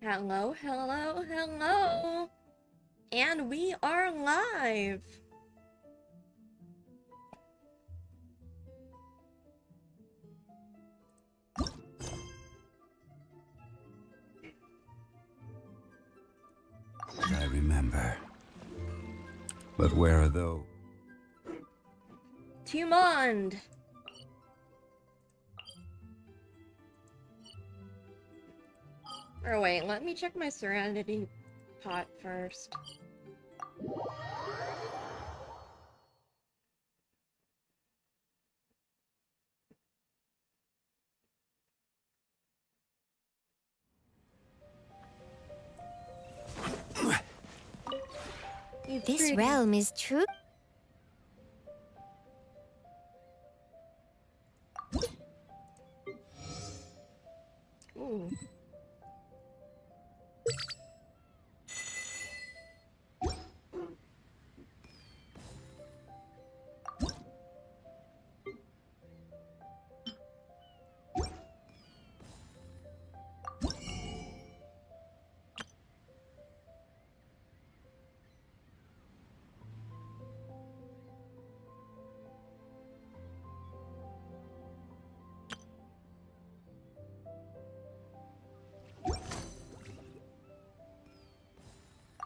Hello, hello, hello! And we are live! I remember. But where are those? To Mond! Or wait, let me check my Serenity pot first. This realm is true. Ooh.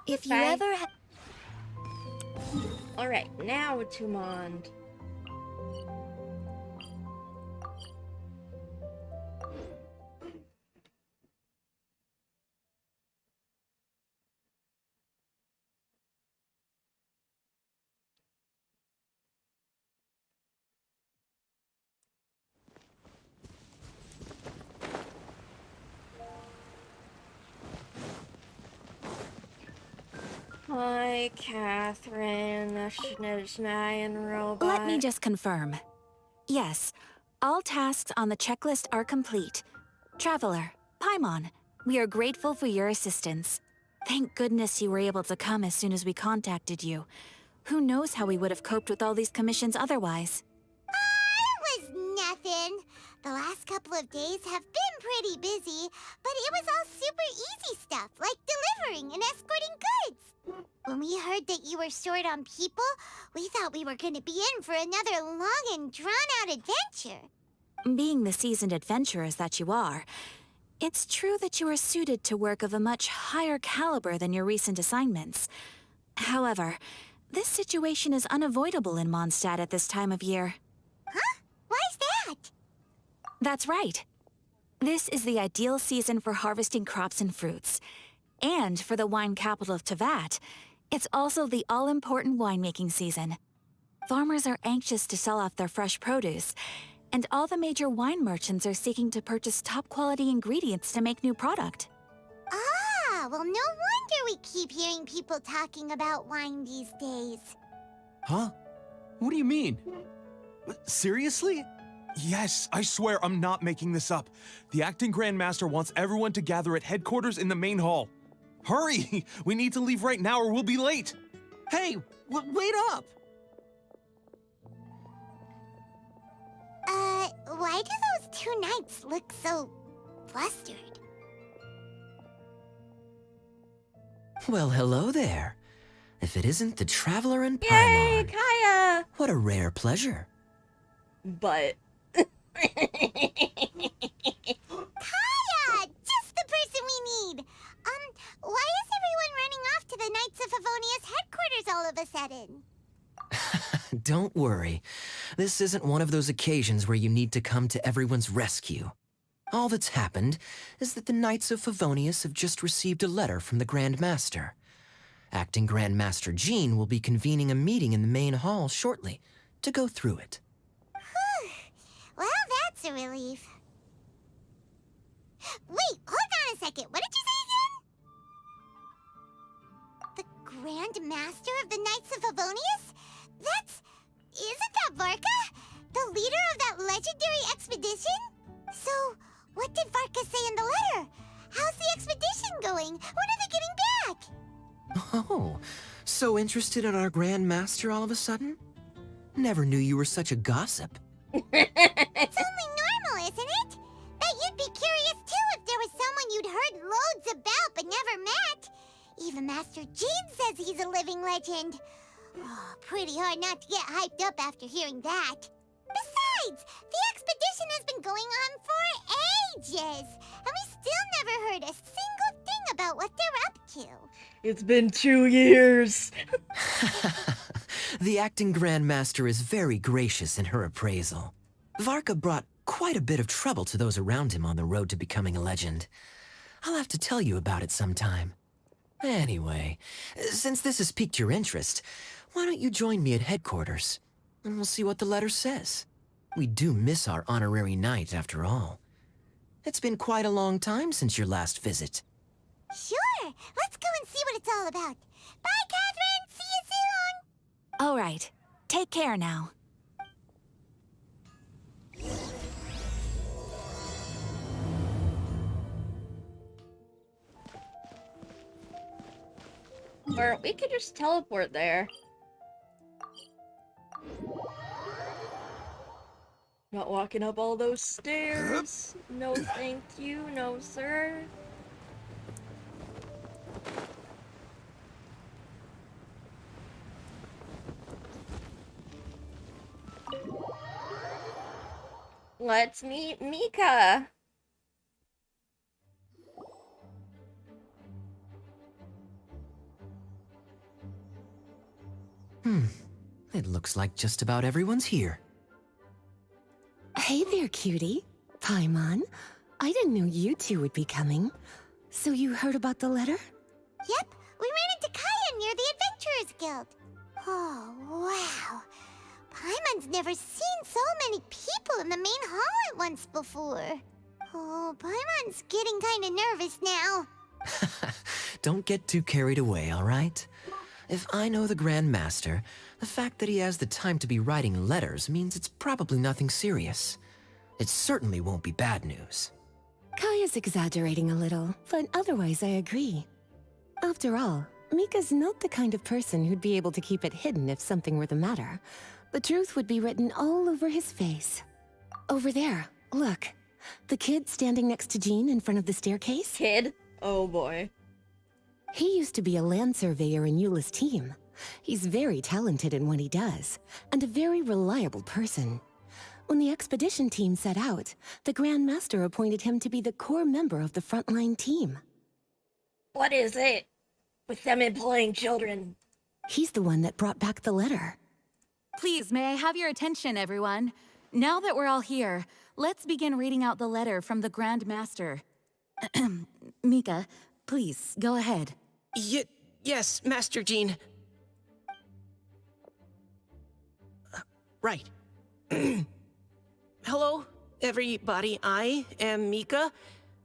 If you ever Alright, now to Mond. Hi, Catherine, the Schneian robot. Let me just confirm. Yes, all tasks on the checklist are complete. Traveler, Paimon, we are grateful for your assistance. Thank goodness you were able to come as soon as we contacted you. Who knows how we would have coped with all these commissions otherwise? It was nothing. The last couple of days have been pretty busy, but it was all super easy stuff, like delivering and escorting goods. When we heard that you were short on people, we thought we were going to be in for another long and drawn-out adventure. Being the seasoned adventurers that you are, it's true that you are suited to work of a much higher caliber than your recent assignments. However, this situation is unavoidable in Mondstadt at this time of year. Huh? Why's that? That's right. This is the ideal season for harvesting crops and fruits. And for the wine capital of Teyvat, it's also the all-important winemaking season. Farmers are anxious to sell off their fresh produce, and all the major wine merchants are seeking to purchase top-quality ingredients to make new product. Ah, well, no wonder we keep hearing people talking about wine these days. Huh? What do you mean? Seriously? Yes, I swear I'm not making this up. The acting Grand Master wants everyone to gather at headquarters in the main hall. Hurry! We need to leave right now or we'll be late! Hey, wait up! Why do those two knights look so flustered? Well, hello there. If it isn't the Traveler and Yay, Paimon. Kaya! What a rare pleasure. But... Kaya! Just the person we need! Why is everyone running off to the Knights of Favonius headquarters all of a sudden? Don't worry. This isn't one of those occasions where you need to come to everyone's rescue. All that's happened is that the Knights of Favonius have just received a letter from the Grand Master. Acting Grand Master Jean will be convening a meeting in the main hall shortly to go through it. Well, that's a relief. Wait, hold on a second. What did you say again? The Grand Master of the Knights of Favonius? Isn't that Varka? The leader of that legendary expedition? So, what did Varka say in the letter? How's the expedition going? When are they getting back? Oh, so interested in our Grand Master all of a sudden? Never knew you were such a gossip. It's only normal, isn't it? Bet you'd be curious too if there was someone you'd heard loads about Master Gene says he's a living legend. Oh, pretty hard not to get hyped up after hearing that. Besides, the expedition has been going on for ages, and we still never heard a single thing about what they're up to. It's been 2 years. The acting Grandmaster is very gracious in her appraisal. Varka brought quite a bit of trouble to those around him on the road to becoming a legend. I'll have to tell you about it sometime. Anyway, since this has piqued your interest, why don't you join me at headquarters, and we'll see what the letter says. We do miss our honorary knight, after all. It's been quite a long time since your last visit. Sure, let's go and see what it's all about. Bye, Catherine! See you soon! All right. Take care now. Or we could just teleport there. Not walking up all those stairs. No thank you, no sir. Let's meet Mika. It looks like just about everyone's here. Hey there, cutie. Paimon. I didn't know you two would be coming. So you heard about the letter? Yep, we ran into Kaya near the Adventurers Guild. Oh, wow. Paimon's never seen so many people in the main hall at once before. Oh, Paimon's getting kind of nervous now. Don't get too carried away, all right? If I know the Grand Master, the fact that he has the time to be writing letters means it's probably nothing serious. It certainly won't be bad news. Kaya's exaggerating a little, but otherwise I agree. After all, Mika's not the kind of person who'd be able to keep it hidden if something were the matter. The truth would be written all over his face. Over there, look. The kid standing next to Jean in front of the staircase? Kid? Oh boy. He used to be a land surveyor in Eula's team. He's very talented in what he does, and a very reliable person. When the expedition team set out, the Grand Master appointed him to be the core member of the frontline team. What is it with them employing children? He's the one that brought back the letter. Please, may I have your attention, everyone? Now that we're all here, let's begin reading out the letter from the Grand Master. Mika, please, go ahead. Yes, Master Jean. Right. Hello, everybody. I am Mika,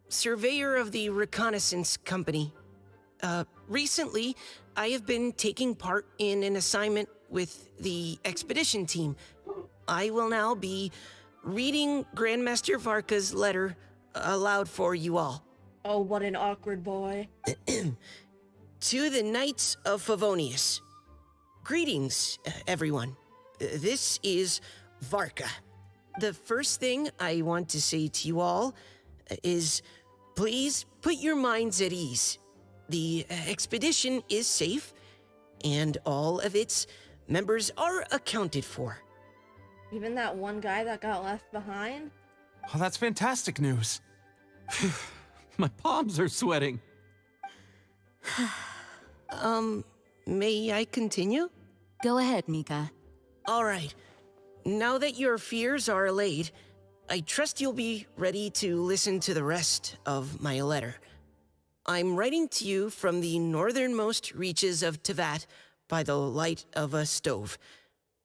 surveyor of the Reconnaissance Company. Recently, I have been taking part in an assignment with the expedition team. I will now be reading Grandmaster Varka's letter aloud for you all. Oh, what an awkward boy. To the Knights of Favonius. Greetings, everyone. This is Varka. The first thing I want to say to you all is please put your minds at ease. The expedition is safe, and all of its members are accounted for. Even that one guy that got left behind? Oh, that's fantastic news. My palms are sweating. May I continue? Go ahead, Mika. All right. Now that your fears are allayed, I trust you'll be ready to listen to the rest of my letter. I'm writing to you from the northernmost reaches of Tevat by the light of a stove.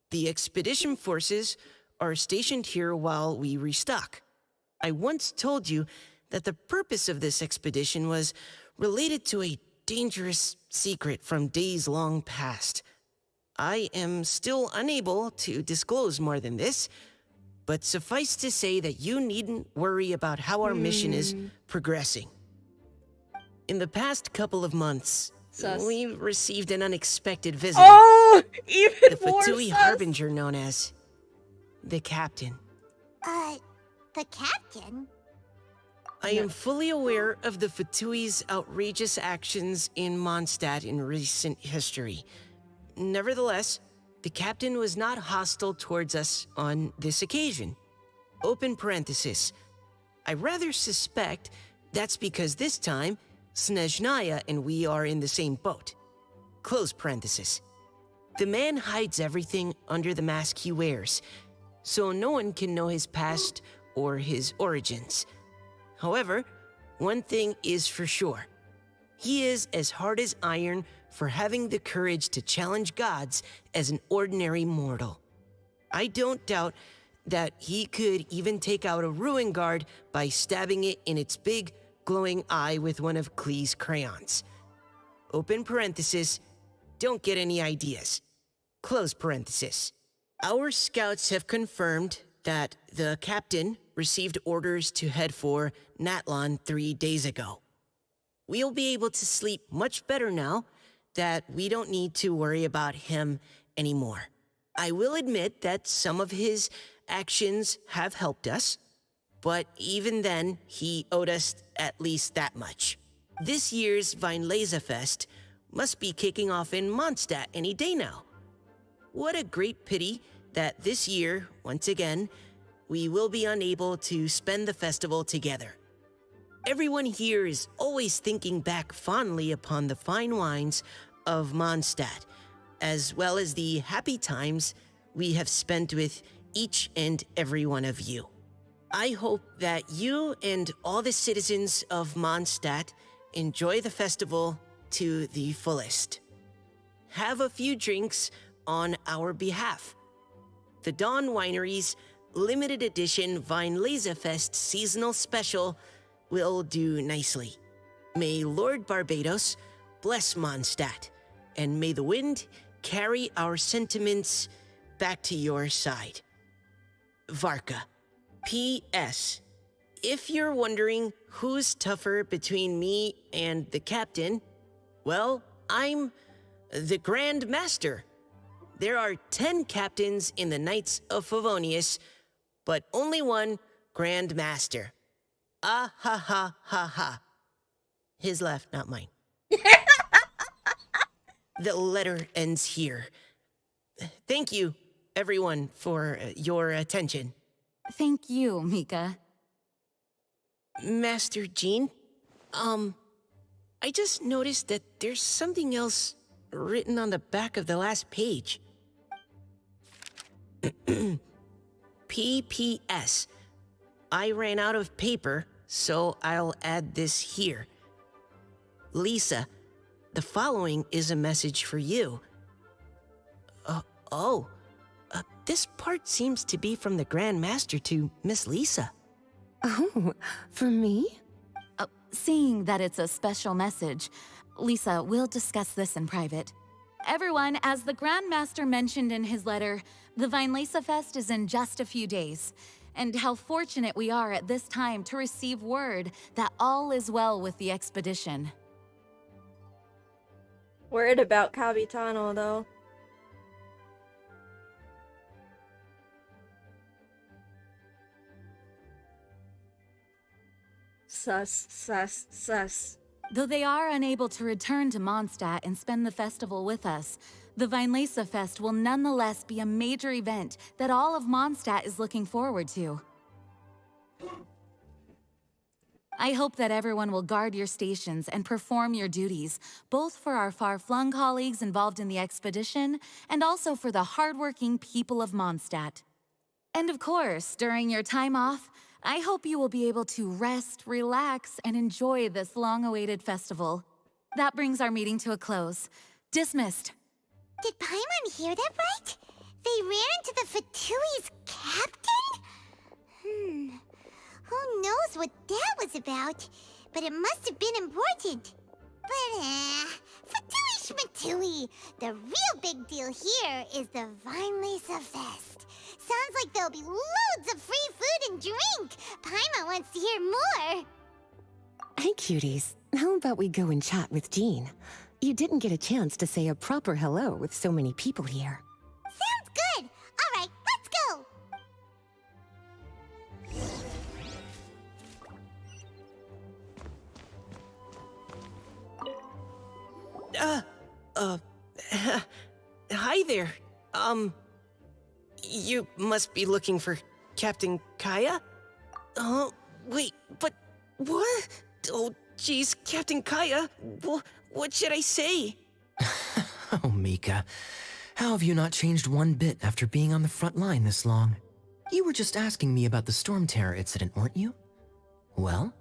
The expedition forces are stationed here while we restock. I once told you that the purpose of this expedition was related to a dangerous secret from days long past. I am still unable to disclose more than this, but suffice to say that you needn't worry about how our mission is progressing. In the past couple of months, Sus. we received an unexpected visitor. Oh! Even The more Fatui sus! Harbinger known as the Captain. The captain? I am fully aware of the Fatui's outrageous actions in Mondstadt in recent history. Nevertheless, the captain was not hostile towards us on this occasion. Open parenthesis. I rather suspect that's because this time, Snezhnaya and we are in the same boat. Close parenthesis. The man hides everything under the mask he wears, so no one can know his past or his origins. However, one thing is for sure. He is as hard as iron for having the courage to challenge gods as an ordinary mortal. I don't doubt that he could even take out a ruin guard by stabbing it in its big, glowing eye with one of Klee's crayons. Open parenthesis, don't get any ideas. Close parenthesis. Our scouts have confirmed that the captain received orders to head for Natlon 3 days ago. We'll be able to sleep much better now that we don't need to worry about him anymore. I will admit that some of his actions have helped us, but even then, he owed us at least that much. This year's Weinlesefest must be kicking off in Mondstadt any day now. What a great pity that this year, once again, we will be unable to spend the festival together. Everyone here is always thinking back fondly upon the fine wines of Mondstadt, as well as the happy times we have spent with each and every one of you. I hope that you and all the citizens of Mondstadt enjoy the festival to the fullest. Have a few drinks on our behalf. The Dawn Winery's limited edition Weinlesefest seasonal special will do nicely. May Lord Barbados bless Mondstadt, and may the wind carry our sentiments back to your side. Varka. P.S. If you're wondering who's tougher between me and the captain, well, I'm the Grand Master. There are 10 captains in the Knights of Favonius, but only one Grand Master. Ah ha ha ha ha. His laugh, not mine. The letter ends here. Thank you, everyone, for your attention. Thank you, Mika. Master Jean, I just noticed that there's something else written on the back of the last page. P.P.S. I ran out of paper, so I'll add this here. Lisa, the following is a message for you. This part seems to be from the Grand Master to Miss Lisa. Oh, for me? Seeing that it's a special message, Lisa, we'll discuss this in private. Everyone, as the Grand Master mentioned in his letter, the Weinlesefest is in just a few days. And how fortunate we are at this time to receive word that all is well with the expedition. Worried about Capitano, though. Sus. Though they are unable to return to Mondstadt and spend the festival with us, the Weinlesefest will nonetheless be a major event that all of Mondstadt is looking forward to. I hope that everyone will guard your stations and perform your duties, both for our far-flung colleagues involved in the expedition and also for the hardworking people of Mondstadt. And of course, during your time off, I hope you will be able to rest, relax, and enjoy this long-awaited festival. That brings our meeting to a close. Dismissed. Did Paimon hear that right? They ran into the Fatui's captain? Who knows what that was about? But it must have been important. But, Fatui Schmatui! The real big deal here is the Weinlesefest. Sounds like there'll be loads of free food and drink. Paimon wants to hear more. Hey, cuties. How about we go and chat with Jean? You didn't get a chance to say a proper hello with so many people here. Sounds good. All right, let's go. Hi there. You must be looking for Captain Kaya? Oh, wait, but what? Oh, geez, Captain Kaya, what should I say? Oh, Mika. How have you not changed one bit after being on the front line this long? You were just asking me about the Storm Terror incident, weren't you? Well,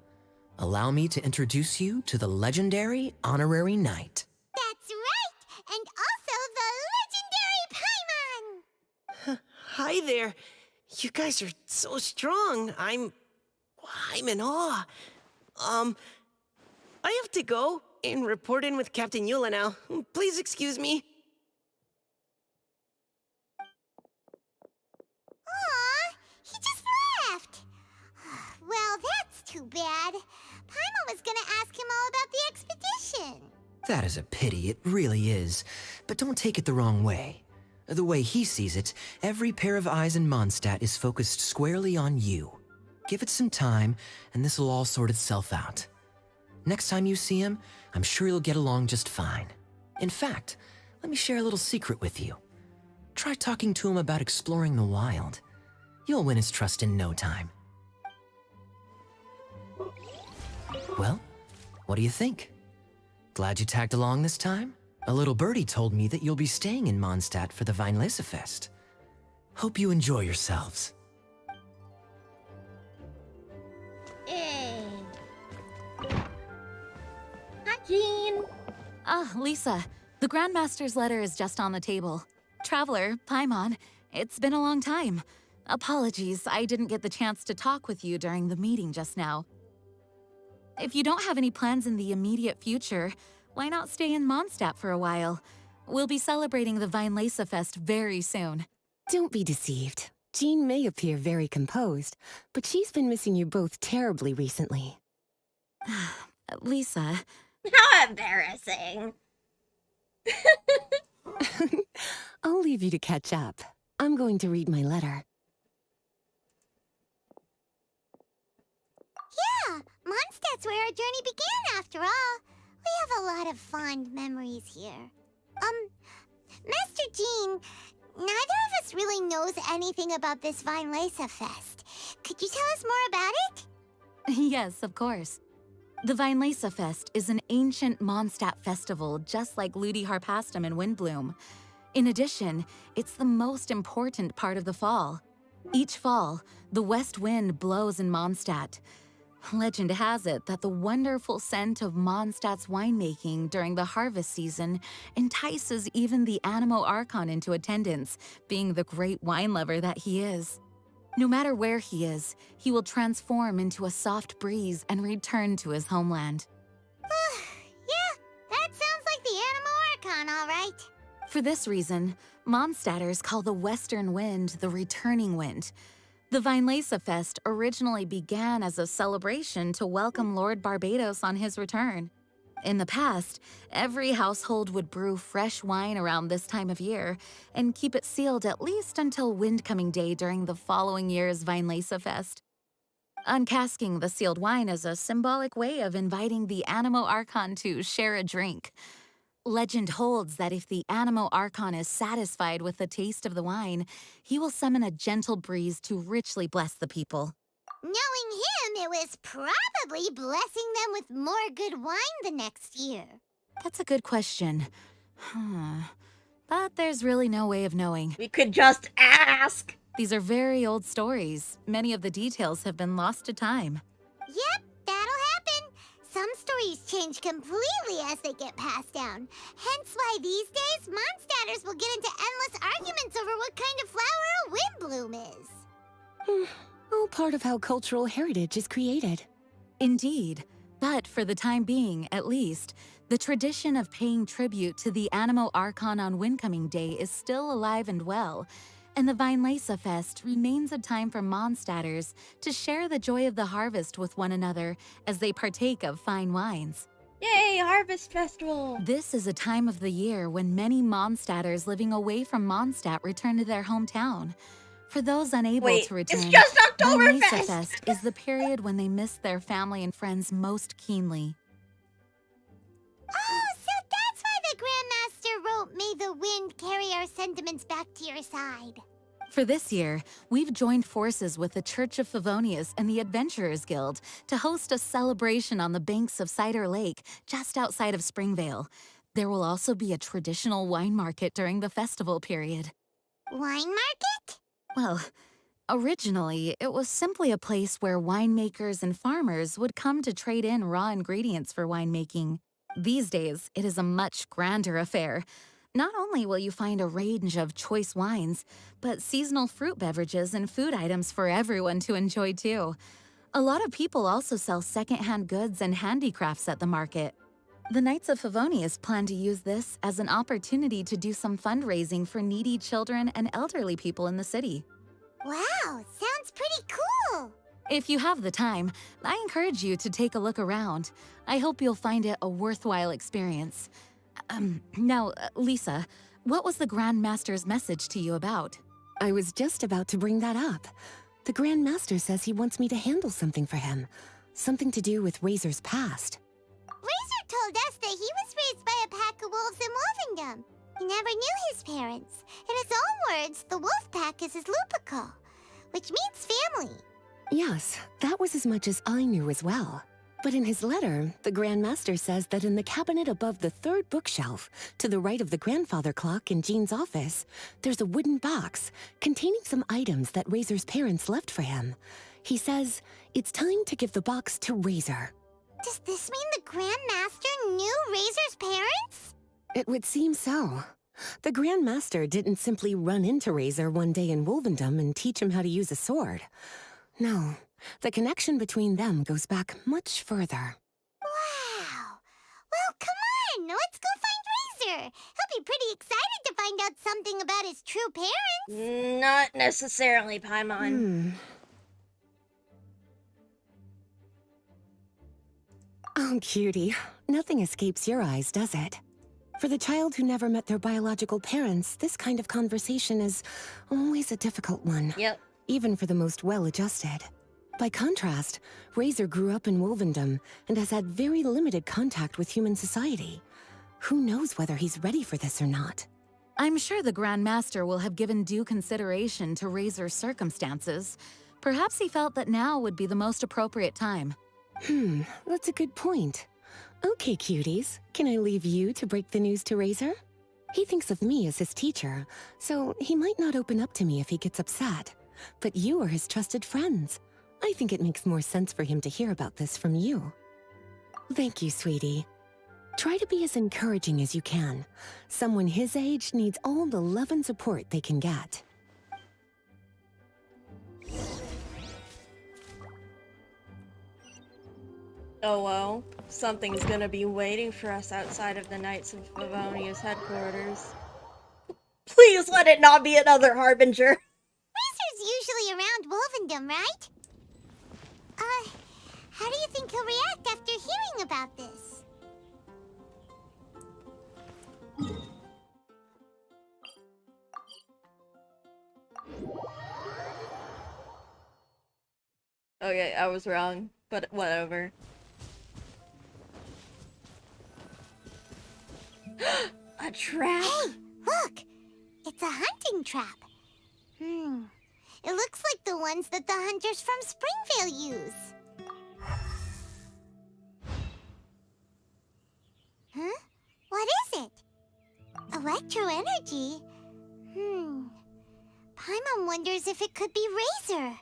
allow me to introduce you to the legendary Honorary Knight. That's right! And also the legendary Paimon! Hi there. You guys are so strong. I'm in awe. I have to go and report in with Captain Eula now. Please excuse me. Aw, he just left. Well, that's too bad. Paimon was gonna ask him all about the expedition. That is a pity, it really is. But don't take it the wrong way. The way he sees it, every pair of eyes in Mondstadt is focused squarely on you. Give it some time, and this will all sort itself out. Next time you see him, I'm sure you'll get along just fine. In fact, let me share a little secret with you. Try talking to him about exploring the wild. You'll win his trust in no time. Well, what do you think? Glad you tagged along this time? A little birdie told me that you'll be staying in Mondstadt for the Weinlesefest. Hope you enjoy yourselves. Yay. Hi, Jean. Ah, Lisa, the Grandmaster's letter is just on the table. Traveler, Paimon, it's been a long time. Apologies, I didn't get the chance to talk with you during the meeting just now. If you don't have any plans in the immediate future, why not stay in Mondstadt for a while? We'll be celebrating the Weinlesefest very soon. Don't be deceived. Jean may appear very composed, but she's been missing you both terribly recently. Lisa, How embarrassing. I'll leave you to catch up. I'm going to read my letter. Yeah, Mondstadt's where our journey began after all. We have a lot of fond memories here. Master Jean, neither of us really knows anything about this Weinlesefest. Could you tell us more about it? yes, of course. The Weinlesefest is an ancient Mondstadt festival just like Ludi Harpastum and Windbloom. In addition, it's the most important part of the fall. Each fall, the west wind blows in Mondstadt. Legend has it that the wonderful scent of Mondstadt's winemaking during the harvest season entices even the Anemo Archon into attendance, being the great wine lover that he is. No matter where he is, he will transform into a soft breeze and return to his homeland. Yeah, that sounds like the Anemo Archon, all right. For this reason, Mondstadters call the western wind the returning wind. The Weinlesefest originally began as a celebration to welcome Lord Barbados on his return. In the past, every household would brew fresh wine around this time of year and keep it sealed at least until Windcoming Day during the following year's Weinlesefest. Uncasking the sealed wine is a symbolic way of inviting the Anemo Archon to share a drink. Legend holds that if the Anemo Archon is satisfied with the taste of the wine, he will summon a gentle breeze to richly bless the people. Knowing him, it was probably blessing them with more good wine the next year. That's a good question. But there's really no way of knowing. We could just ask. These are very old stories. Many of the details have been lost to time. Yep, that'll happen. Some stories change completely as they get passed down. Hence why these days, Mondstadters will get into endless arguments over what kind of flower a windbloom is. All part of how cultural heritage is created. Indeed. But for the time being, at least, the tradition of paying tribute to the Anemo Archon on Windcoming Day is still alive and well, and the Weinlesefest remains a time for Mondstadters to share the joy of the harvest with one another as they partake of fine wines. Yay, Harvest Festival! This is a time of the year when many Mondstadters living away from Mondstadt return to their hometown. For those unable to return, it's just Oktoberfest! Weinlesefest is the period when they miss their family and friends most keenly. Oh, so that's why the may the wind carry our sentiments back to your side. For this year, we've joined forces with the Church of Favonius and the Adventurers Guild to host a celebration on the banks of Cider Lake, just outside of Springvale. There will also be a traditional wine market during the festival period. Wine market? Well, originally, it was simply a place where winemakers and farmers would come to trade in raw ingredients for winemaking. These days, it is a much grander affair. Not only will you find a range of choice wines, but seasonal fruit beverages and food items for everyone to enjoy too. A lot of people also sell secondhand goods and handicrafts at the market. The Knights of Favonius plan to use this as an opportunity to do some fundraising for needy children and elderly people in the city. Wow, sounds pretty cool! If you have the time, I encourage you to take a look around. I hope you'll find it a worthwhile experience. Now, Lisa, what was the Grand Master's message to you about? I was just about to bring that up. The Grand Master says he wants me to handle something for him. Something to do with Razor's past. Razor told us that he was raised by a pack of wolves in Wolvendom. He never knew his parents. In his own words, the wolf pack is his lupical, which means family. Yes, that was as much as I knew as well. But in his letter, the Grand Master says that in the cabinet above the third bookshelf, to the right of the grandfather clock in Jean's office, there's a wooden box containing some items that Razor's parents left for him. He says it's time to give the box to Razor. Does this mean the Grand Master knew Razor's parents? It would seem so. The Grand Master didn't simply run into Razor one day in Wolvendom and teach him how to use a sword. No, the connection between them goes back much further. Wow! Well, come on! Let's go find Razor! He'll be pretty excited to find out something about his true parents! Not necessarily, Paimon. Oh, cutie. Nothing escapes your eyes, does it? For the child who never met their biological parents, this kind of conversation is always a difficult one. Yep. Even for the most well-adjusted. By contrast, Razor grew up in Wolvendom and has had very limited contact with human society. Who knows whether he's ready for this or not? I'm sure the Grand Master will have given due consideration to Razor's circumstances. Perhaps he felt that now would be the most appropriate time. That's a good point. Okay, cuties, can I leave you to break the news to Razor? He thinks of me as his teacher, so he might not open up to me if he gets upset. But you are his trusted friends. I think it makes more sense for him to hear about this from you. Thank you, sweetie. Try to be as encouraging as you can. Someone his age needs all the love and support they can get. Oh well, something's gonna be waiting for us outside of the Knights of Favonius headquarters. Please let it not be another Harbinger! Razor's usually around Wolvendom, right? How do you think he'll react after hearing about this? Okay, I was wrong, but whatever. A trap! Hey, look! It's a hunting trap. It looks like the ones that the hunters from Springvale use. Huh? What is it? Electro energy? Paimon wonders if it could be Razor.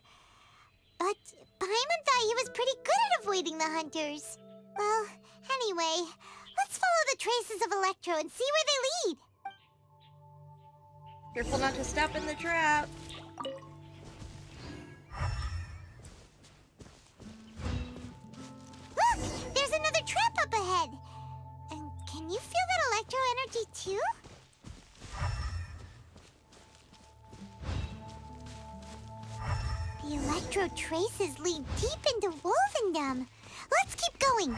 But Paimon thought he was pretty good at avoiding the hunters. Well, anyway, let's follow the traces of Electro and see where they lead. Careful not to step in the trap. Look! There's another trap up ahead! And can you feel that electro energy too? The electro traces lead deep into Wolvendom. Let's keep going!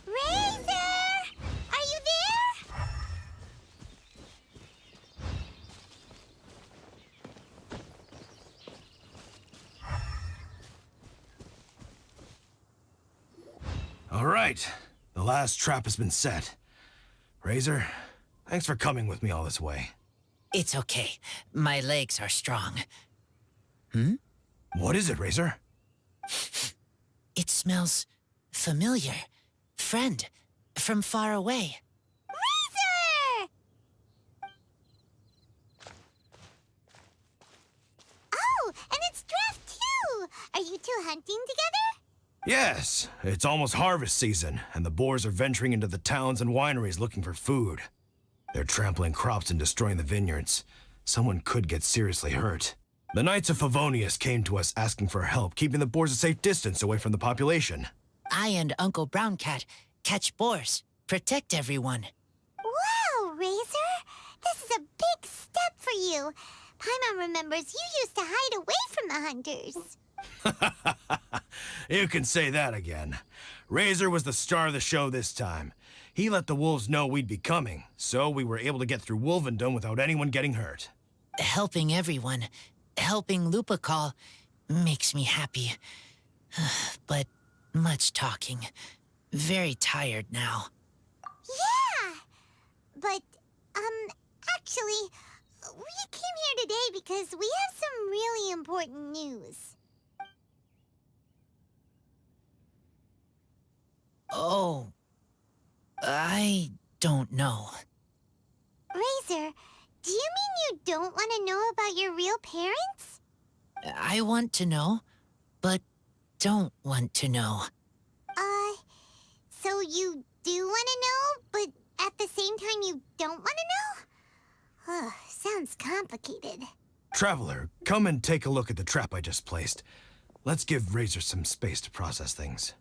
Razor! Are you there? right. The last trap has been set. Razor, thanks for coming with me all this way. It's okay. My legs are strong. What is it, Razor? It smells familiar. Friend, from far away. Razor! Oh, and it's Draft too! Are you two hunting together? Yes, it's almost harvest season, and the boars are venturing into the towns and wineries looking for food. They're trampling crops and destroying the vineyards. Someone could get seriously hurt. The Knights of Favonius came to us asking for help, keeping the boars a safe distance away from the population. I and Uncle Brown Cat catch boars, protect everyone. Wow, Razor! This is a big step for you. Paimon remembers you used to hide away from the hunters. You can say that again. Razor was the star of the show this time. He let the wolves know we'd be coming, so we were able to get through Wolvendom without anyone getting hurt. Helping everyone, helping Lupical, makes me happy. But much talking. Very tired now. Yeah! But, actually, we came here today because we have some really important news. Oh, I don't know. Razor, do you mean you don't want to know about your real parents? I want to know, but don't want to know. So you do want to know, but at the same time you don't want to know? Sounds complicated. Traveler, come and take a look at the trap I just placed. Let's give Razor some space to process things.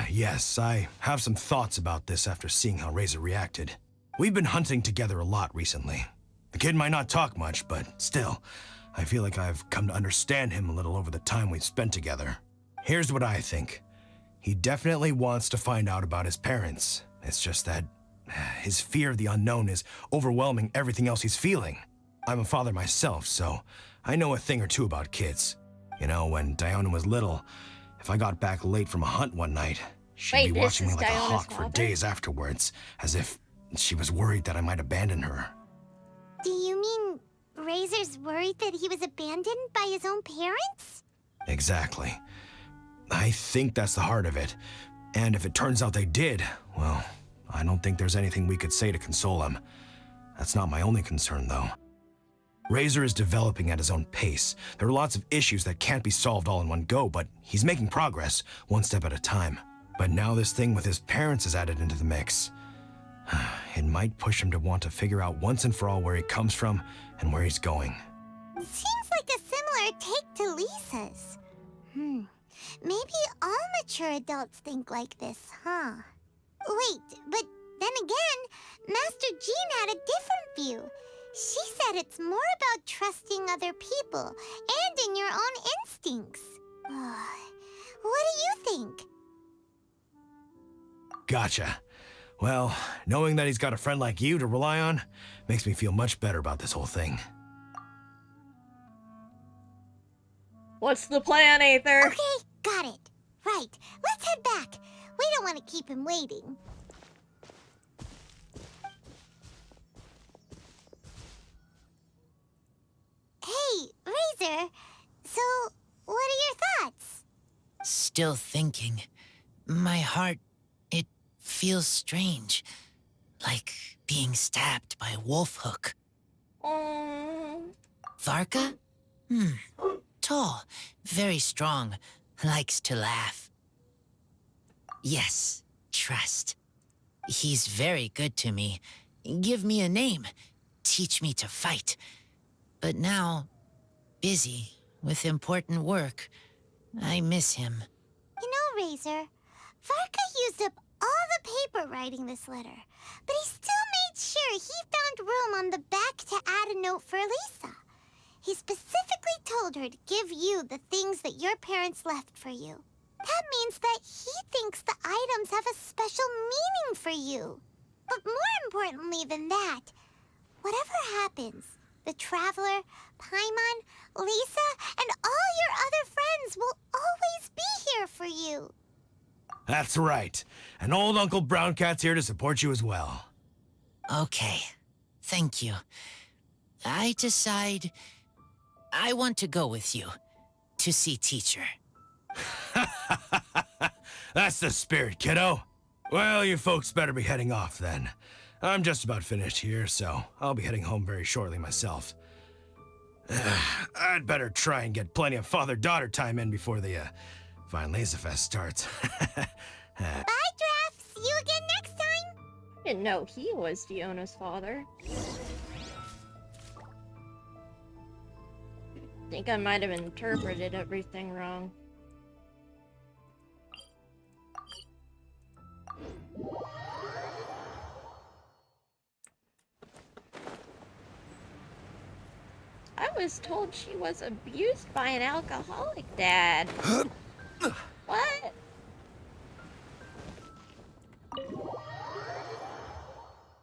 Yes, I have some thoughts about this after seeing how Razor reacted. We've been hunting together a lot recently. The kid might not talk much, but still, I feel like I've come to understand him a little over the time we've spent together. Here's what I think. He definitely wants to find out about his parents. It's just that his fear of the unknown is overwhelming everything else he's feeling. I'm a father myself, so I know a thing or two about kids. You know, when Diona was little, if I got back late from a hunt one night, she'd Wait, be this watching me is like a Diona's hawk for father? days afterwards, as if she was worried that I might abandon her. Do you mean Razor's worried that he was abandoned by his own parents? Exactly. I think that's the heart of it. And if it turns out they did, well, I don't think there's anything we could say to console him. That's not my only concern, though. Razor is developing at his own pace. There are lots of issues that can't be solved all in one go, but he's making progress, one step at a time. But now this thing with his parents is added into the mix. It might push him to want to figure out once and for all where he comes from and where he's going. Seems like a similar take to Lisa's. Maybe all mature adults think like this, huh? Wait, but then again, Master Jean had a different view. She said it's more about trusting other people and in your own instincts. What do you think? Gotcha. Well, knowing that he's got a friend like you to rely on makes me feel much better about this whole thing. What's the plan, Aether? Okay, got it. Right, let's head back. We don't want to keep him waiting. Hey, Razor. So, what are your thoughts? Still thinking. My heart, it feels strange. Like being stabbed by a wolf hook. Varka? Tall, very strong, likes to laugh. Yes, trust. He's very good to me. Give me a name. Teach me to fight. But now, busy with important work. I miss him. You know, Razor, Varka used up all the paper writing this letter, but he still made sure he found room on the back to add a note for Lisa. He specifically told her to give you the things that your parents left for you. That means that he thinks the items have a special meaning for you. But more importantly than that, whatever happens, the Traveler, Paimon, Lisa, and all your other friends will always be here for you. That's right. And old Uncle Brown Cat's here to support you as well. Okay, thank you. I decide I want to go with you to see teacher. That's the spirit, kiddo. Well, you folks better be heading off then. I'm just about finished here, so I'll be heading home very shortly myself. I'd better try and get plenty of father-daughter time in before the fine Laserfest starts. Bye, Draft. See you again next time. Didn't know he was Fiona's father. Think I might have interpreted everything wrong. I was told she was abused by an alcoholic dad. What?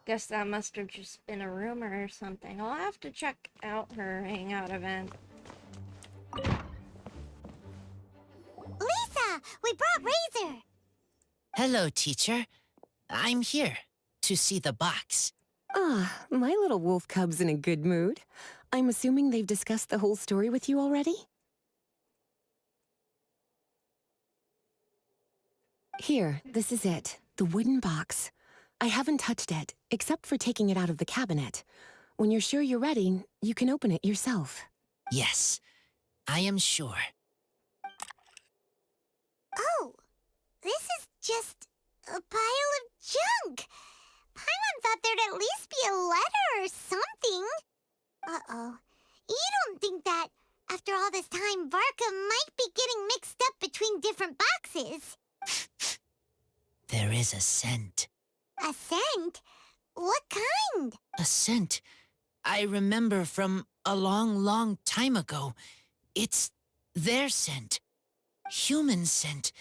Guess that must have just been a rumor or something. I'll have to check out her hangout event. Lisa, we brought Razor. Hello, teacher. I'm here to see the box. Ah, my little wolf cub's in a good mood. I'm assuming they've discussed the whole story with you already? Here, this is it. The wooden box. I haven't touched it, except for taking it out of the cabinet. When you're sure you're ready, you can open it yourself. Yes, I am sure. Oh, this is just a pile of junk. Paimon thought there'd at least be a letter or something. Uh-oh. You don't think that, after all this time, Varka might be getting mixed up between different boxes? There is a scent. A scent? What kind? A scent I remember from a long, long time ago. It's their scent. Human scent.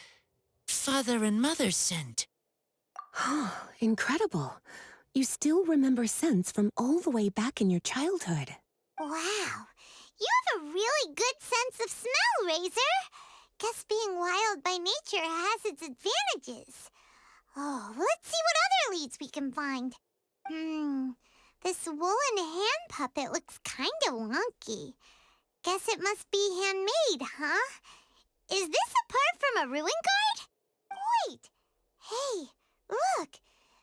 Father and mother scent. Incredible. You still remember scents from all the way back in your childhood. Wow. You have a really good sense of smell, Razor. Guess being wild by nature has its advantages. Oh, let's see what other leads we can find. This woolen hand puppet looks kinda wonky. Guess it must be handmade, huh? Is this a part from a ruin guard? Wait. Hey, look.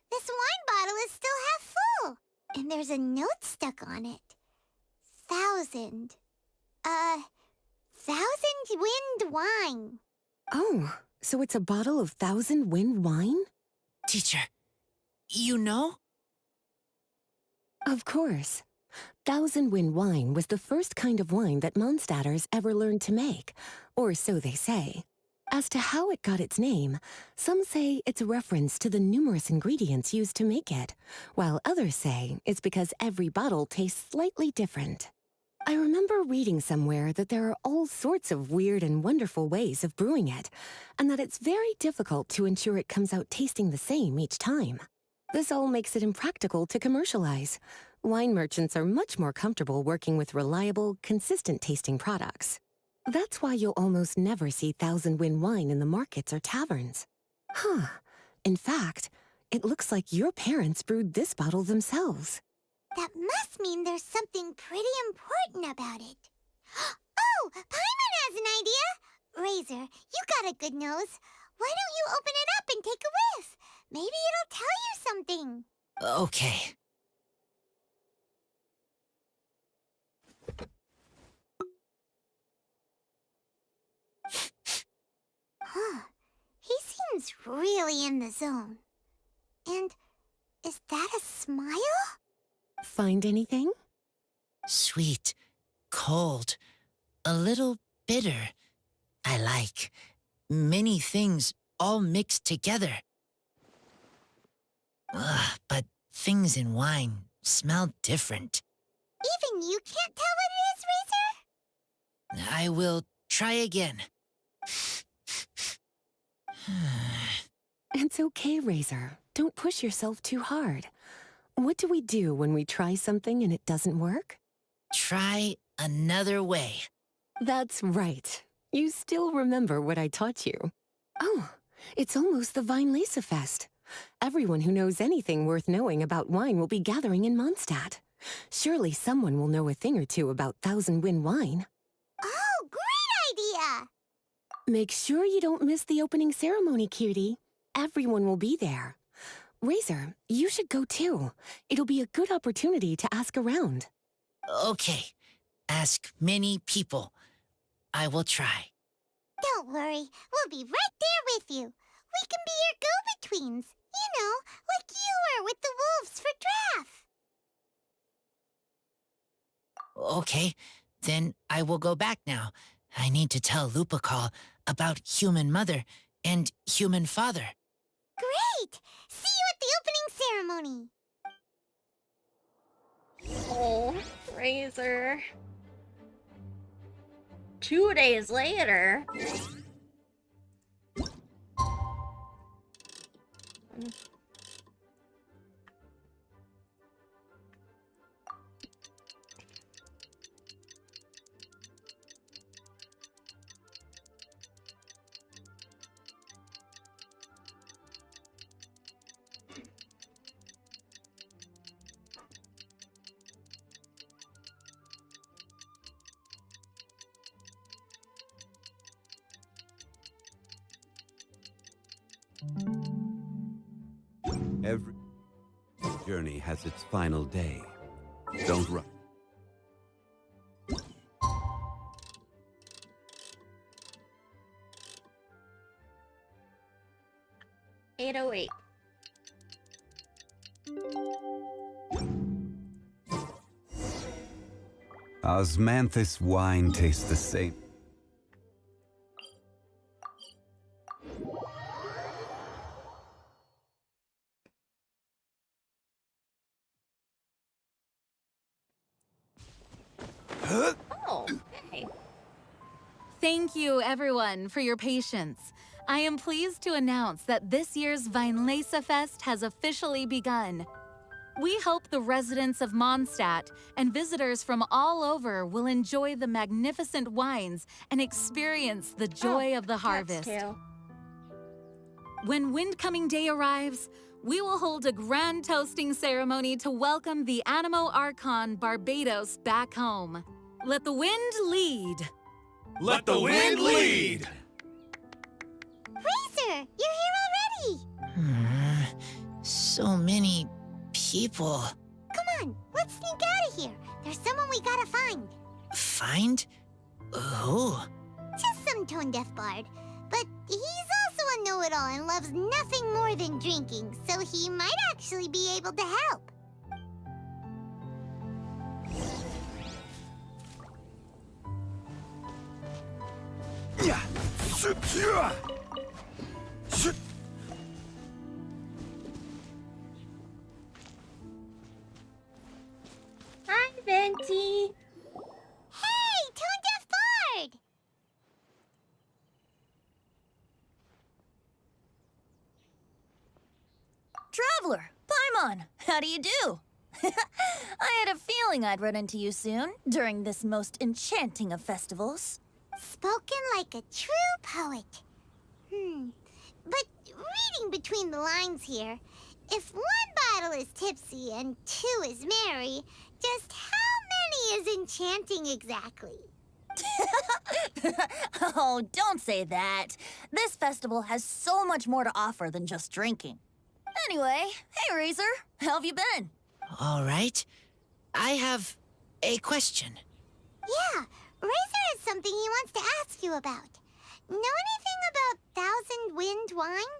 This wine bottle is still half full. And there's a note stuck on it. 1,000 wind wine. Oh, so it's a bottle of 1,000 wind wine? Teacher, you know? Of course. 1,000 wind wine was the first kind of wine that Mondstadters ever learned to make, or so they say. As to how it got its name, some say it's a reference to the numerous ingredients used to make it, while others say it's because every bottle tastes slightly different. I remember reading somewhere that there are all sorts of weird and wonderful ways of brewing it, and that it's very difficult to ensure it comes out tasting the same each time. This all makes it impractical to commercialize. Wine merchants are much more comfortable working with reliable, consistent-tasting products. That's why you'll almost never see 1,000 wind wine in the markets or taverns. Huh. In fact, it looks like your parents brewed this bottle themselves. That must mean there's something pretty important about it. Oh, Paimon has an idea! Razor, you got a good nose. Why don't you open it up and take a whiff? Maybe it'll tell you something. Okay. Huh. He seems really in the zone. And is that a smile? Find anything? Sweet, cold, a little bitter. I like many things all mixed together. But things in wine smell different. Even you can't tell what it is, Razor? I will try again. It's okay, Razor. Don't push yourself too hard. What do we do when we try something and it doesn't work? Try another way. That's right. You still remember what I taught you. Oh, it's almost the Weinlese Fest. Everyone who knows anything worth knowing about wine will be gathering in Mondstadt. Surely someone will know a thing or two about Thousand Wind wine. Oh, great idea! Make sure you don't miss the opening ceremony, cutie. Everyone will be there. Razor, you should go too. It'll be a good opportunity to ask around. Okay. Ask many people. I will try. Don't worry, we'll be right there with you. We can be your go-betweens. You know, like you were with the wolves for Draff. Okay, then I will go back now. I need to tell Lupacall about Human Mother and Human Father. Great! See you at the opening ceremony. Oh, Razor. 2 days later. 'Every journey has its final day. Don't rush. $8.08. Osmanthus wine tastes the same. Oh, hey. Thank you, everyone, for your patience. I am pleased to announce that this year's Weinlese Fest has officially begun. We hope the residents of Mondstadt and visitors from all over will enjoy the magnificent wines and experience the joy of the Cat's harvest. tail. When Windcoming Day arrives, we will hold a grand toasting ceremony to welcome the Animo Archon Barbados back home. Let the wind lead. Let the wind lead! Razor, you're here already. So many people. Come on, let's sneak out of here. There's someone we gotta find. Find? Who? Just some tone-deaf bard. But he's also a know-it-all and loves nothing more than drinking, so he might actually be able to help. Hi, Venti. Hey, tone-deaf bard! Traveler, Paimon, how do you do? I had a feeling I'd run into you soon, during this most enchanting of festivals. Spoken like a true poet. But reading between the lines here, if one bottle is tipsy and two is merry, just how many is enchanting exactly? Oh, don't say that. This festival has so much more to offer than just drinking. Anyway, hey Razor, how have you been? All right. I have a question. Yeah, Razor has something he wants to ask you about. Know anything about Thousand Wind wine?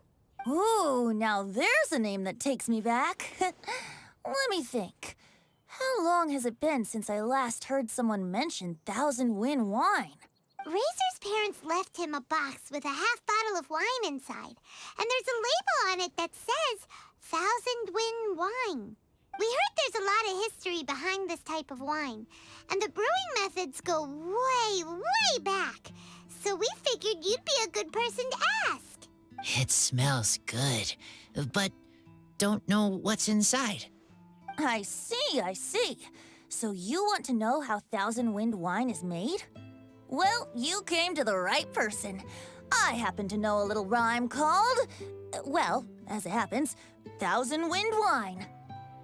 Ooh, now there's a name that takes me back. Let me think. How long has it been since I last heard someone mention Thousand Wind wine? Razor's parents left him a box with a half bottle of wine inside, and there's a label on it that says Thousand Wind wine. We heard there's a lot of history behind this type of wine, and the brewing methods go way, way back. So we figured you'd be a good person to ask. It smells good, but don't know what's inside. I see, I see. So you want to know how Thousand Wind wine is made? Well, you came to the right person. I happen to know a little rhyme called, well, as it happens, Thousand Wind wine.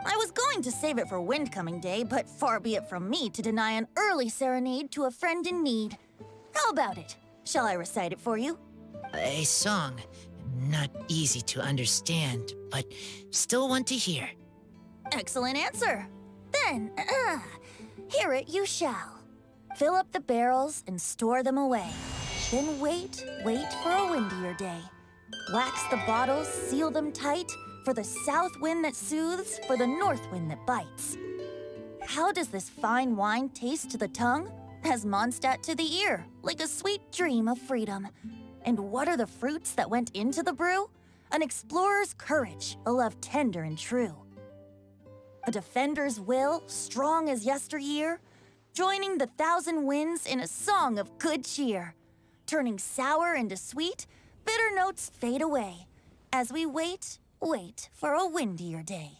I was going to save it for Windcoming Day, but far be it from me to deny an early serenade to a friend in need. How about it? Shall I recite it for you? A song. Not easy to understand, but still one to hear. Excellent answer. Then, hear it you shall. Fill up the barrels and store them away. Then wait for a windier day. Wax the bottles, seal them tight, for the south wind that soothes, for the north wind that bites. How does this fine wine taste to the tongue? As Mondstadt to the ear, like a sweet dream of freedom. And what are the fruits that went into the brew? An explorer's courage, a love tender and true. A defender's will, strong as yesteryear, joining the thousand winds in a song of good cheer. Turning sour into sweet, bitter notes fade away, as we wait for a windier day.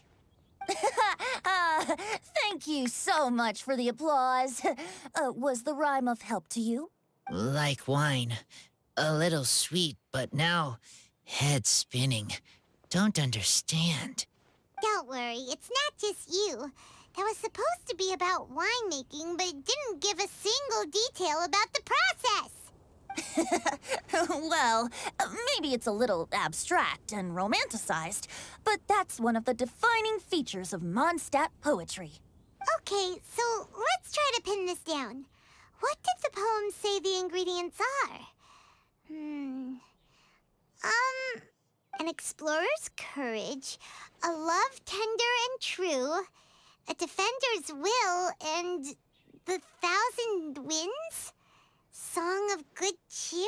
Thank you so much for the applause. Was the rhyme of help to you? Like wine. A little sweet, but now head spinning. Don't understand. Don't worry, it's not just you. That was supposed to be about winemaking, but it didn't give a single detail about the process. Well, maybe it's a little abstract and romanticized, but that's one of the defining features of Mondstadt poetry. Okay, so let's try to pin this down. What did the poem say the ingredients are? An explorer's courage, a love tender and true, a defender's will, and the thousand winds? Song of good cheer?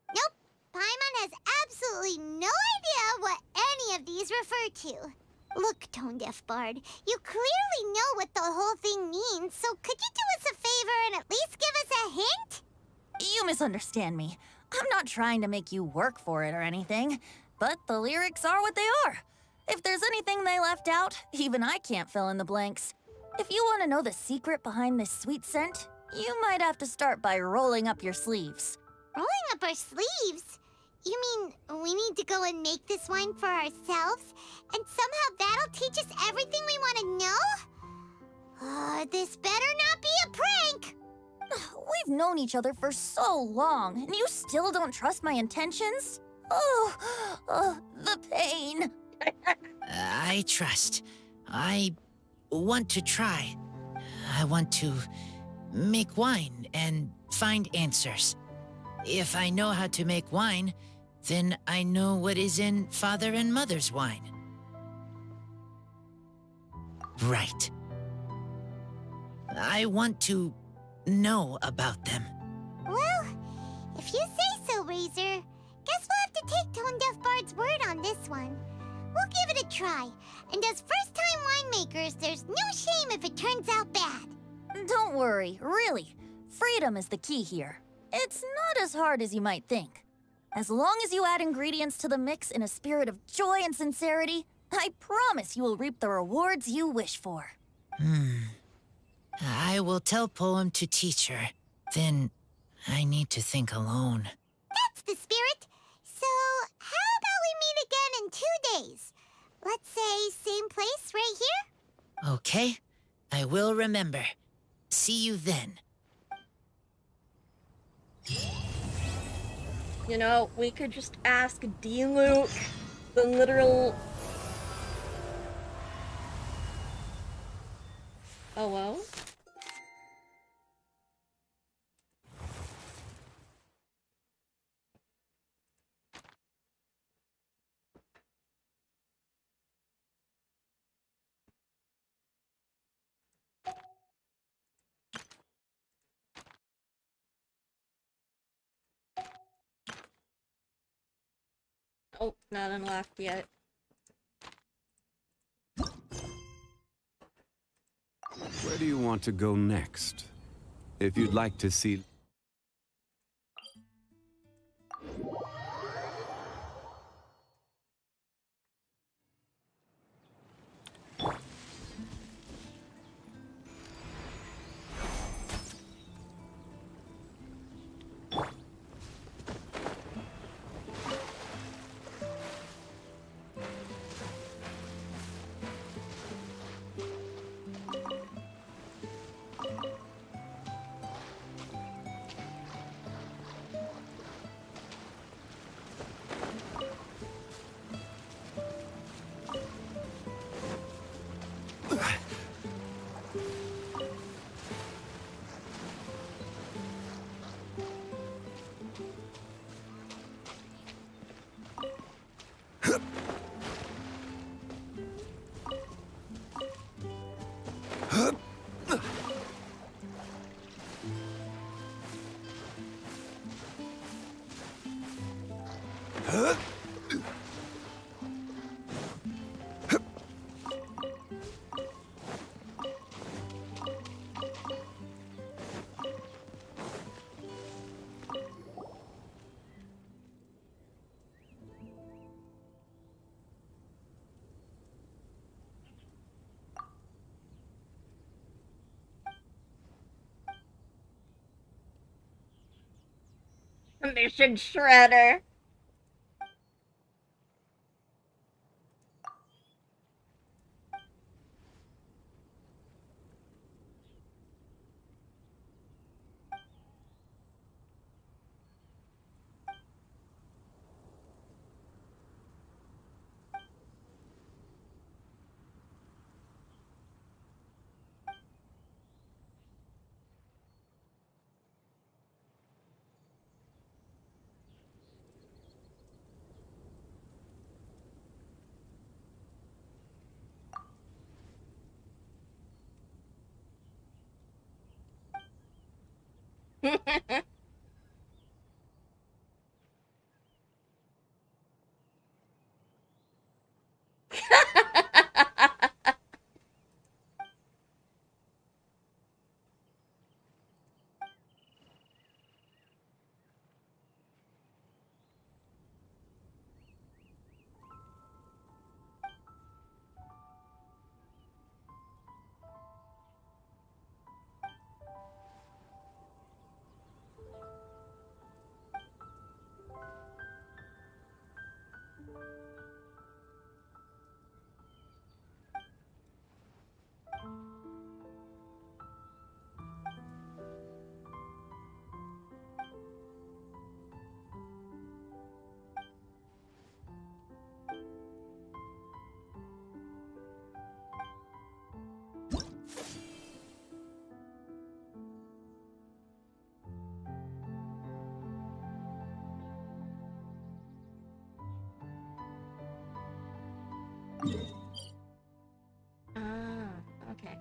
Nope, Paimon has absolutely no idea what any of these refer to. Look, Tone-Deaf Bard, you clearly know what the whole thing means, so could you do us a favor and at least give us a hint? You misunderstand me. I'm not trying to make you work for it or anything, but the lyrics are what they are. If there's anything they left out, even I can't fill in the blanks. If you want to know the secret behind this sweet scent, you might have to start by rolling up your sleeves. Rolling up our sleeves? You mean we need to go and make this wine for ourselves? And somehow that'll teach us everything we want to know? This better not be a prank! We've known each other for so long, and you still don't trust my intentions? Oh, the pain. I trust. I want to try. I want to make wine and find answers. If I know how to make wine, then I know what is in Father and Mother's wine. Right. I want to know about them. Well, if you say so, Razor, guess we'll have to take Tone-Deaf Bard's word on this one. We'll give it a try, and as first-time winemakers, there's no shame if it turns out bad. Don't worry, really. Freedom is the key here. It's not as hard as you might think. As long as you add ingredients to the mix in a spirit of joy and sincerity, I promise you will reap the rewards you wish for. I will tell Poem to teach her. Then I need to think alone. That's the spirit. So, how about we meet again in 2 days? Let's say same place right here? Okay, I will remember. See you then. You know, we could just ask D-Luke, the literal... Oh, well? Oh, not unlocked yet. Where do you want to go next? If you'd like to see... Mission Shredder. Ah, okay.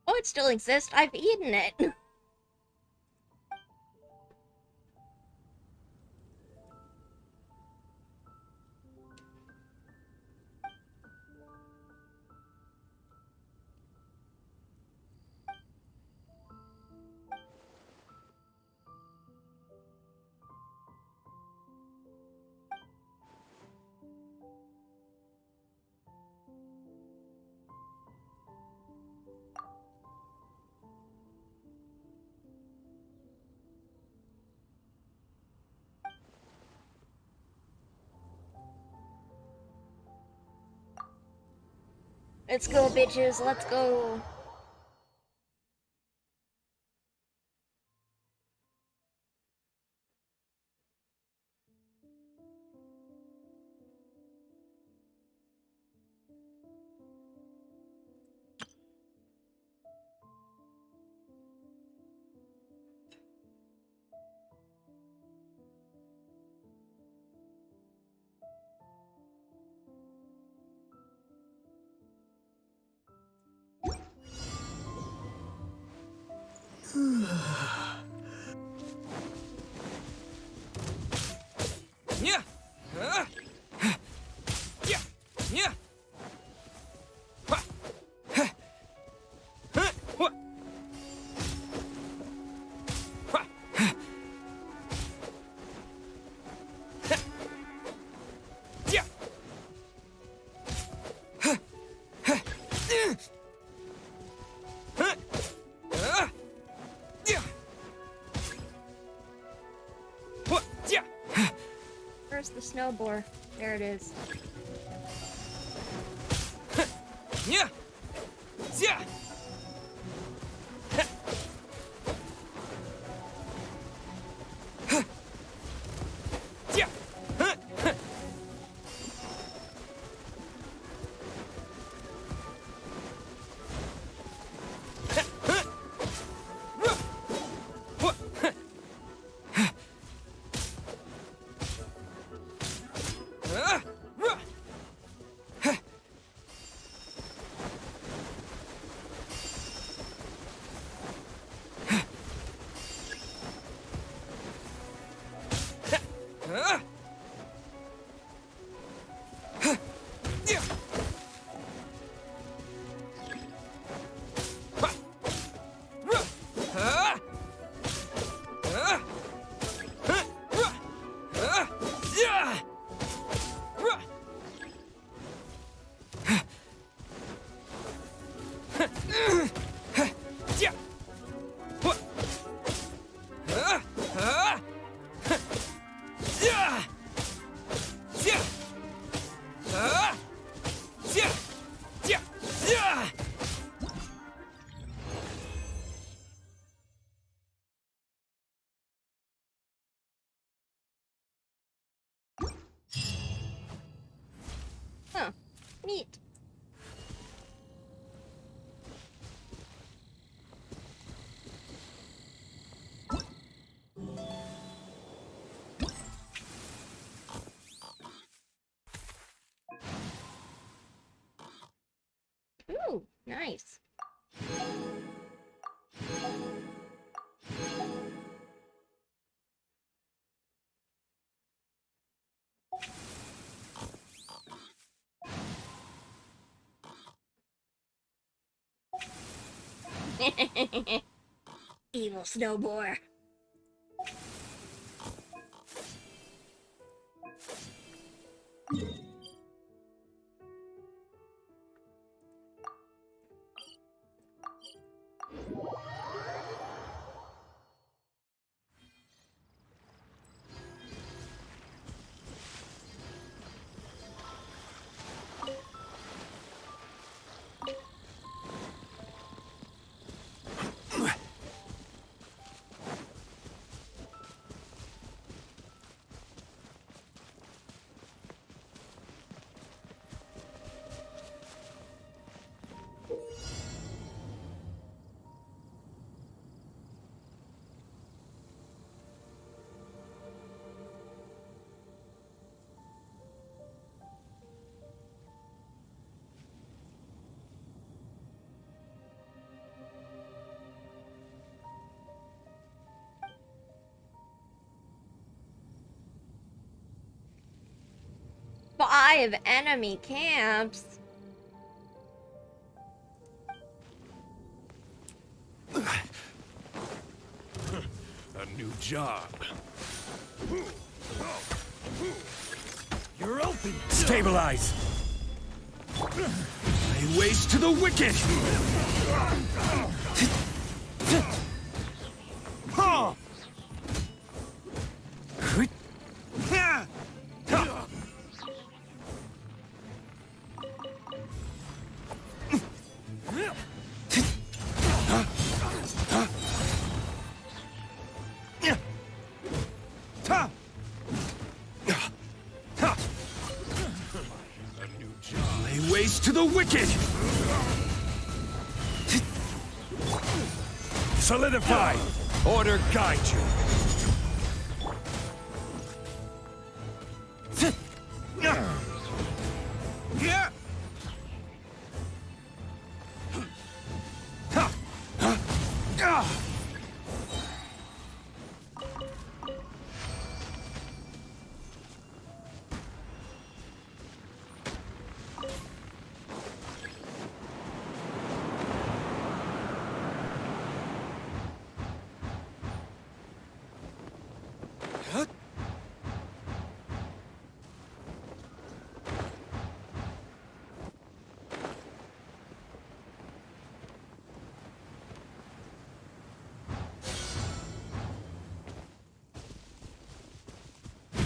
Oh, it still exists. I've eaten it. Let's go, bitches. Let's go. Where's the snow boar? There it is. Huh. Neat. Ooh, nice. Evil snow boar. Five enemy camps. A new job. You're open. Stabilize. Lay waste to the wicked. Lay waste to the wicked. Solidify. Order guide you. Yeah.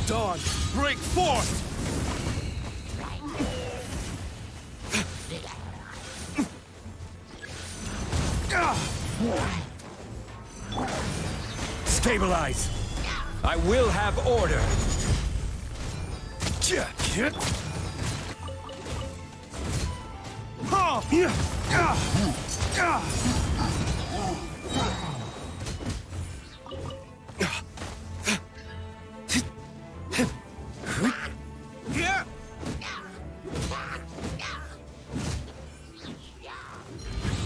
dawn, break forth! Stabilize! I will have order!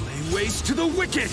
Lay waste to the wicked!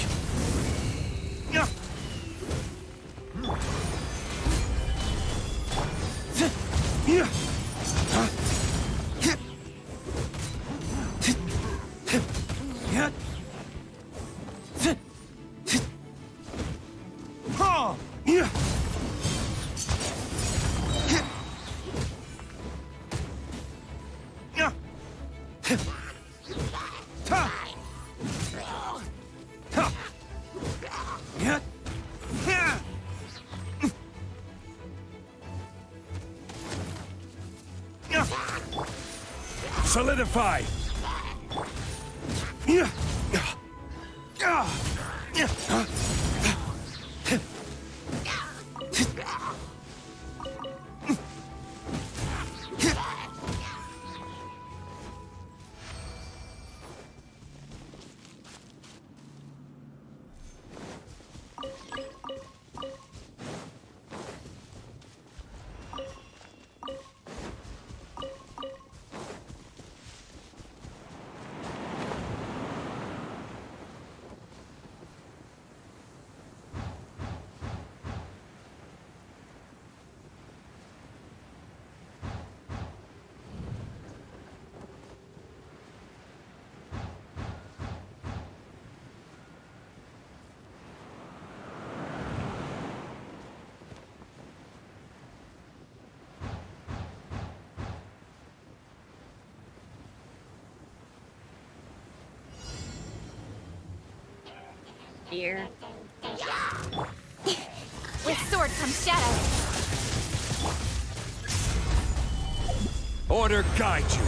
Solidify! Dear. With sword comes shadow. Order guide you!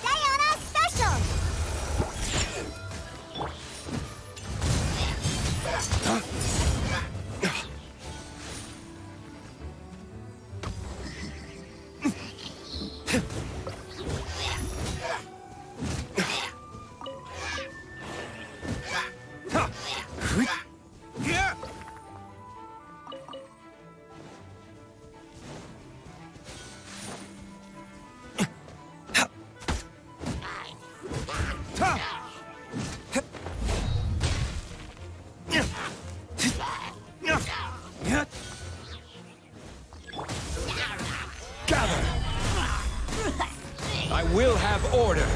Diana Special! Gather! I will have order!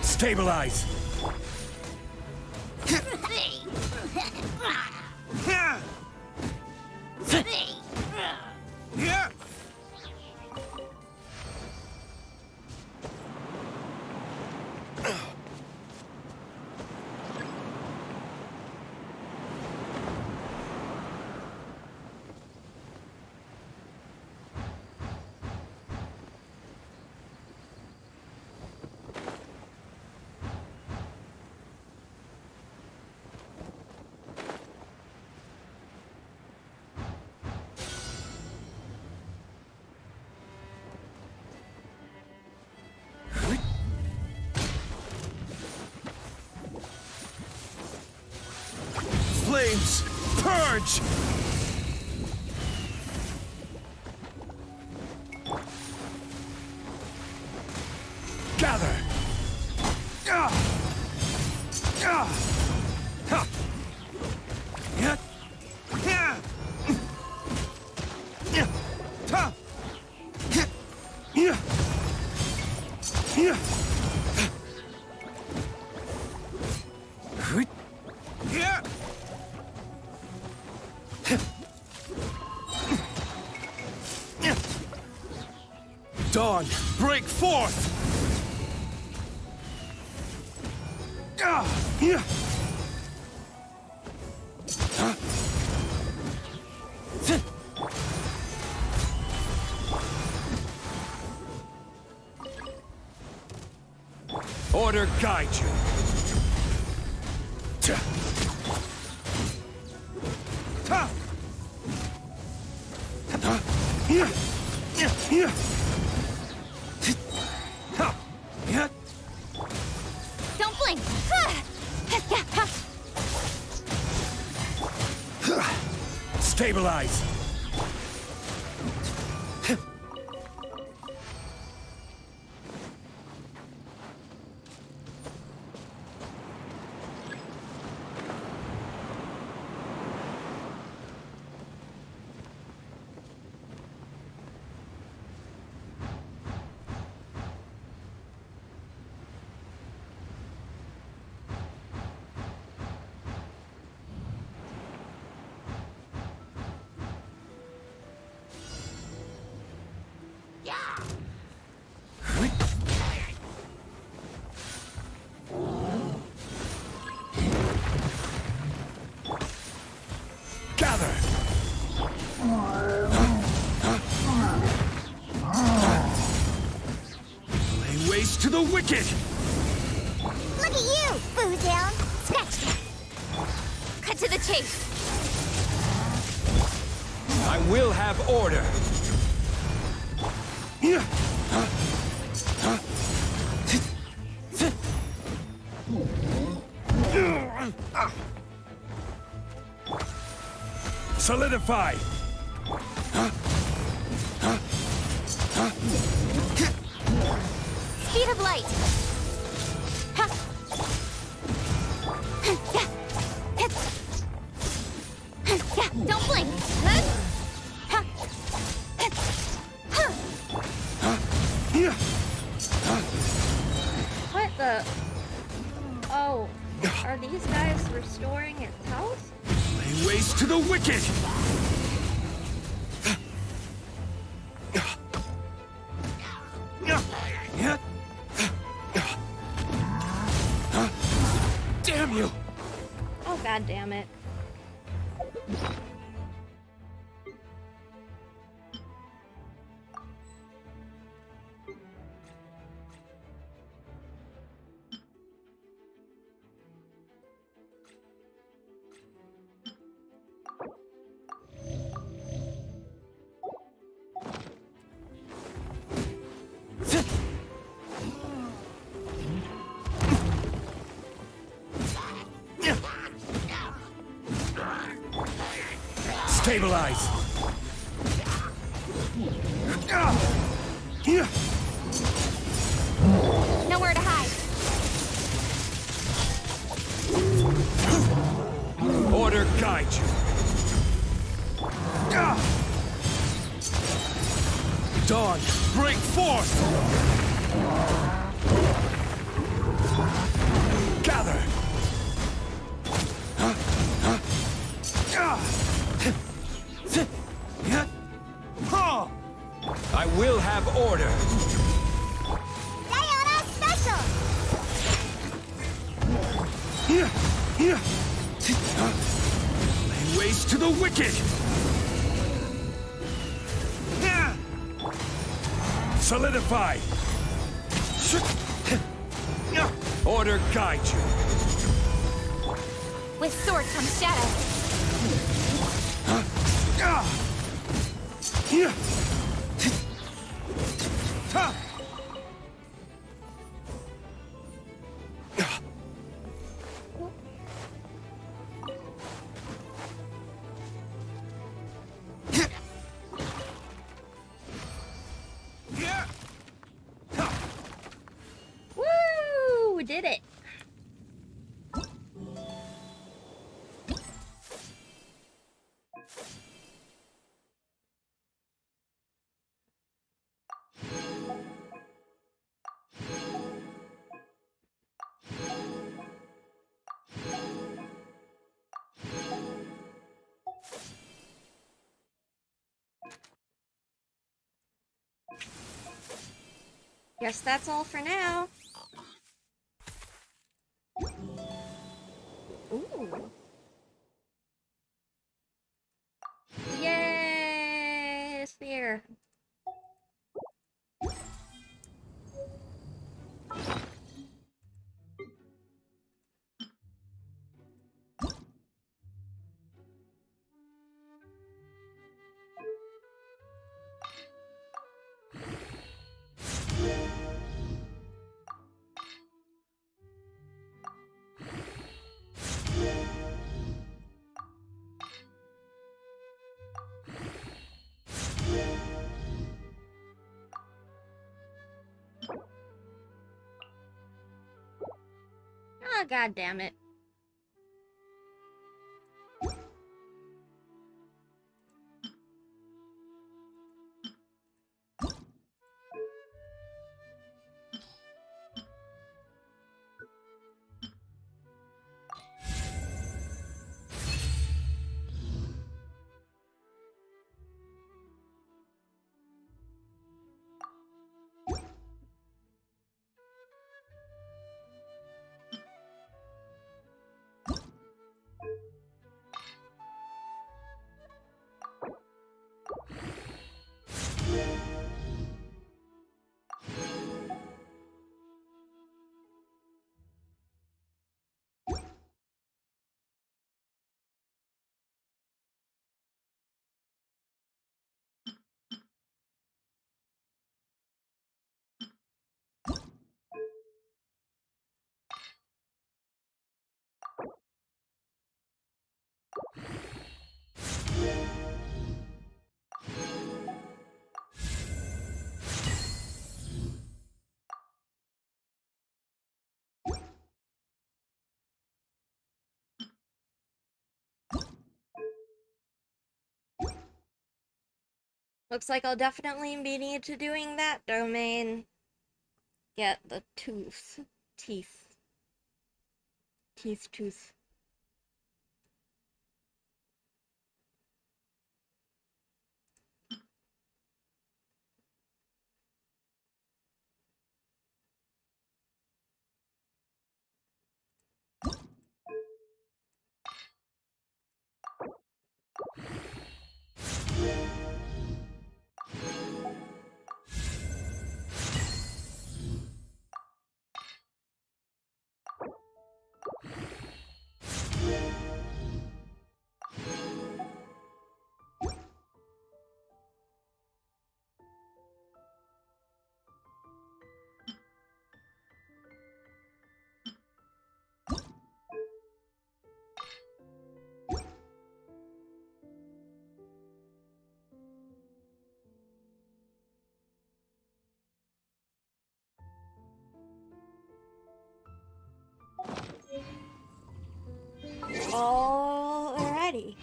Stabilize! Charge! Gather! Dawn, break forth! Order guide you. Don't blink! Stabilize. Gather! Lay waste to the wicked! Look at you, Boo Down. Scratch that. Cut to the chase. I will have order. Solidify! Speed of light. Don't blink. What the? Oh, are these guys restoring its house? Lay waste to the wicked! Damn you! Oh, god damn it. Stabilize! Nowhere to hide. Order guide you. Dawn, break forth! Gather! I will have order. Diana Special. Lay waste to the wicked! Solidify! Order guide you. With sword comes shadow. did it. Guess that's all for now. Ooh. Yay! Sphere. Ah, god damn it. Looks like I'll definitely be need to doing that domain. Get the tooth. Teeth. Tooth. Alrighty.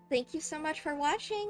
Thank you so much for watching.